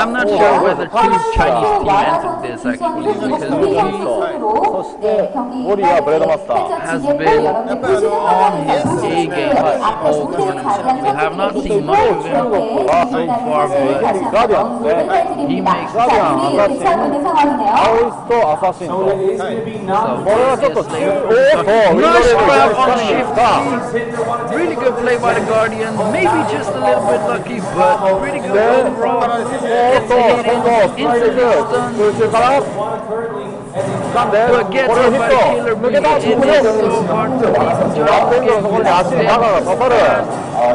I'm not sure whether two Chinese team entered this actually because he has been on his A game this whole tournament. We have not seen much of him so far, but he makes it nice grab on shift. Really good play by the Guardian. Maybe just a little bit lucky, but pretty good overall. Gets a hit in, instantly stunned. But gets hit by the killer bee. It is so hard to beat Josh. Oh,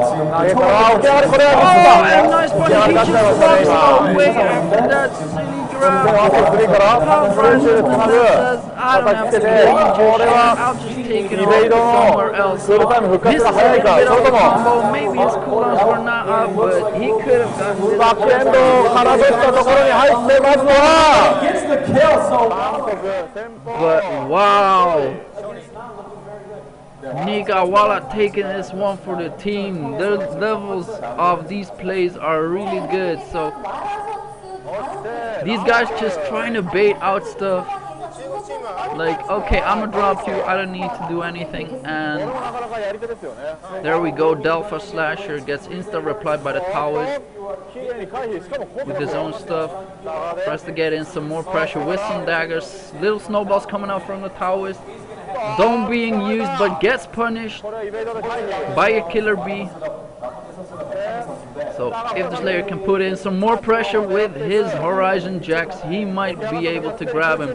and nice punch. He just walks away after that silly grab. I don't have to get injured. I'll just take it over somewhere else. So this is a little bit of a combo. Maybe his cooldowns were not up, but he could have gotten this. But wow. Nigawala taking this one for the team. The levels of these plays are really good. So these guys just trying to bait out stuff. Like, okay, I'm gonna drop you, I don't need to do anything. And there we go, Delpha Slasher gets insta replied by the Taoist with his own stuff. Tries to get in some more pressure with some daggers. Little snowballs coming out from the Taoist. Dome being used but gets punished by a killer bee. So if the Slayer can put in some more pressure with his Horizon Jacks, he might be able to grab him.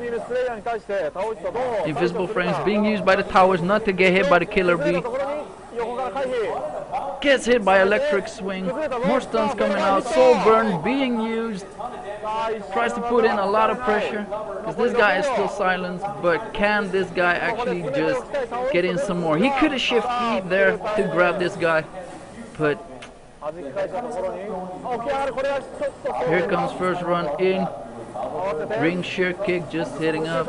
Invisible frames being used by the towers not to get hit by the killer bee. Gets hit by electric swing. More stuns coming out. Soul burn being used. Tries to put in a lot of pressure because this guy is still silenced, but can this guy actually just get in some more? He could have shift E there to grab this guy, but here comes first run in. Ring shear kick just hitting up.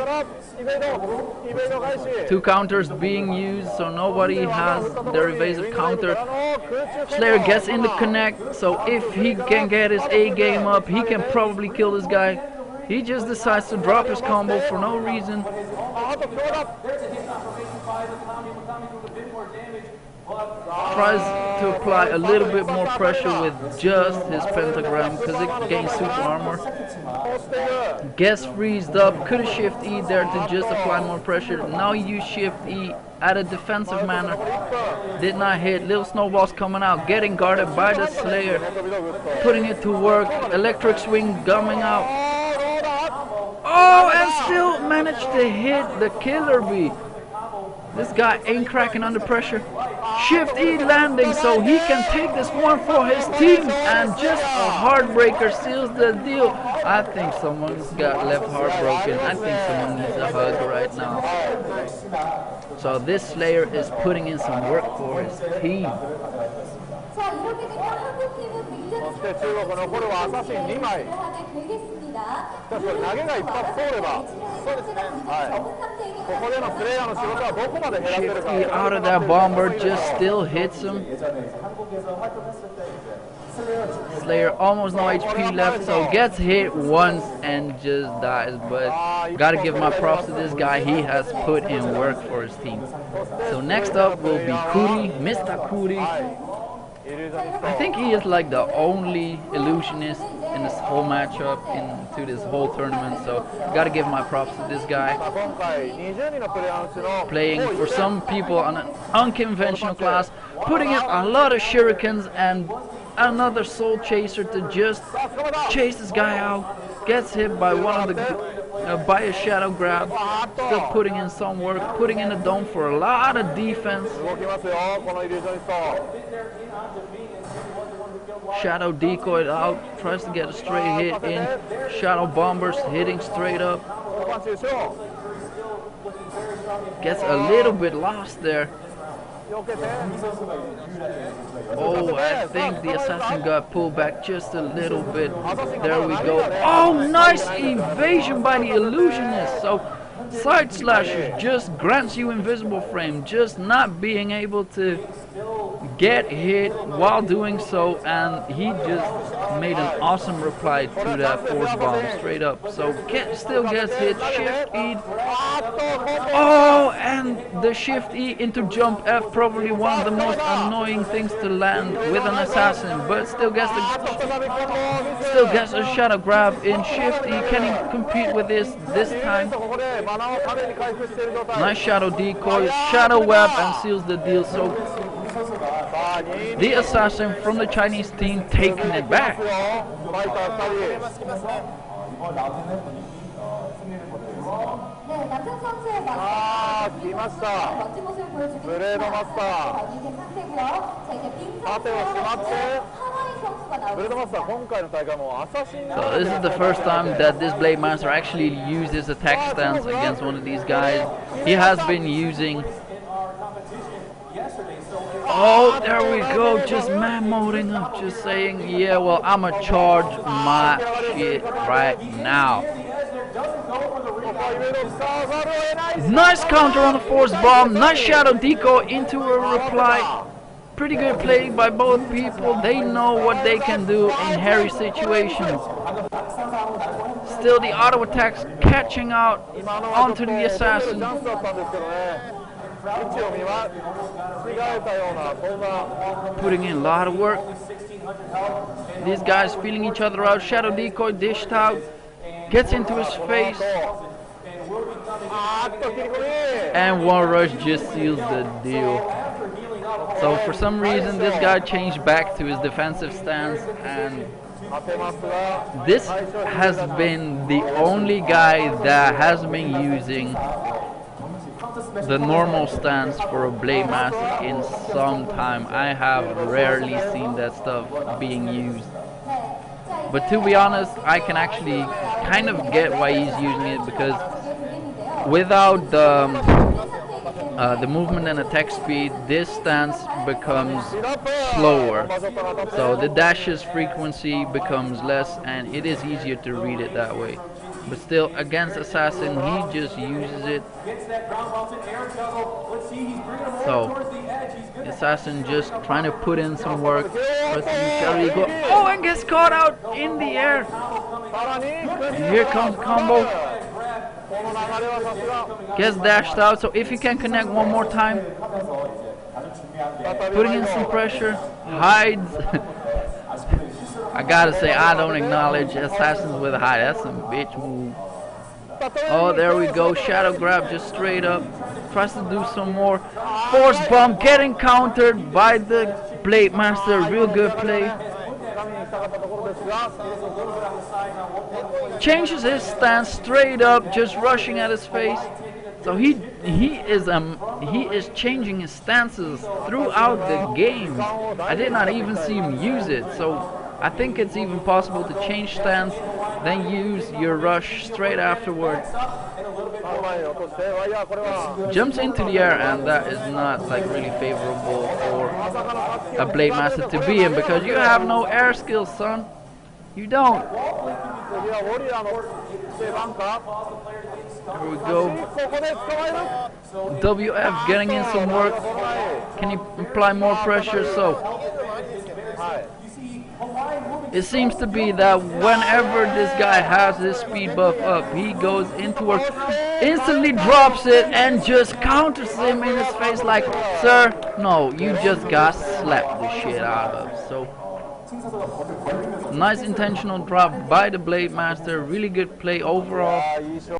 Two counters being used, so nobody has their evasive counter. Slayer gets in the connect, so if he can get his A game up, he can probably kill this guy. He just decides to drop his combo for no reason. Tries to apply a little bit more pressure with just his pentagram because it gains super armor. Gets freezed up, could have shift E there to just apply more pressure. Now use shift E at a defensive manner. Did not hit. Little snowballs coming out, getting guarded by the Slayer. Putting it to work. Electric swing coming out. Oh, and still managed to hit the killer bee. This guy ain't cracking under pressure. Shift E landing so he can take this one for his team, and just a heartbreaker seals the deal. I think someone's got left heartbroken. I think someone needs a hug right now. So this Slayer is putting in some work for his team. Shifty out of that bomber, just still hits him. Slayer almost no HP left, so gets hit once and just dies. But gotta give my props to this guy, he has put in work for his team. So next up will be Kuri, Mr. Kuri. I think he is like the only illusionist in this whole matchup, into this whole tournament, so gotta give my props to this guy. Playing for some people on an unconventional class, putting in a lot of shurikens and another soul chaser to just chase this guy out. Gets hit by one of the by a shadow grab. Still putting in some work, putting in a dome for a lot of defense. Shadow decoyed out, tries to get a straight hit in. Shadow bombers hitting straight up. Gets a little bit lost there. Oh, I think the assassin got pulled back just a little bit. There we go. Oh, nice evasion by the illusionist. So side slasher just grants you invisible frame, just not being able to get hit while doing so, and he just made an awesome reply to that force bomb straight up. So still gets hit, shift E. Oh, and the shift E into jump F, probably one of the most annoying things to land with an assassin, but still gets a shadow grab in shift E. Can he compete with this time? Nice shadow decoy, shadow web, and seals the deal. So the assassin from the Chinese team taking it back. So this is the first time that this Blade Master actually used his attack stance against one of these guys. He has been using... Oh, there we go, just man-moding up, just saying, yeah, well, I'ma charge my shit right now. Nice counter on the force bomb, nice shadow decoy into a reply. Pretty good play by both people. They know what they can do in hairy situations. Still the auto attacks catching out onto the assassin. Putting in a lot of work. These guys feeling each other out. Shadow decoy dished out. Gets into his face. And one rush just seals the deal. So for some reason this guy changed back to his defensive stance, and this has been the only guy that has been using the normal stance for a Blade Master in some time. I have rarely seen that stuff being used. But to be honest, I can actually kind of get why he's using it, because without the movement and attack speed, this stance becomes slower. So the dash's frequency becomes less, and it is easier to read it that way. But still, against Assassin, he just uses it. So Assassin just trying to put in some work. Oh, and gets caught out in the air. And here comes the combo. Gets dashed out. So if he can connect one more time, putting in some pressure, hides. I gotta say, I don't acknowledge assassins with a hide. That's some bitch move. Oh, there we go. Shadow grab just straight up. Tries to do some more. Force bump getting countered by the Blade Master. Real good play. Changes his stance straight up, just rushing at his face. So he is changing his stances throughout the game. I did not even see him use it. So I think it's even possible to change stance, then use your rush straight afterwards. Jumps into the air, and that is not like really favorable for a Blade Master to be in, because you have no air skills, son. You don't. There we go. WF getting in some work. Can he apply more pressure? So it seems to be that whenever this guy has his speed buff up, he goes into work, instantly drops it, and just counters him in his face like, sir, no, you just got slapped the shit out of. So nice intentional drop by the Blade Master. Really good play overall.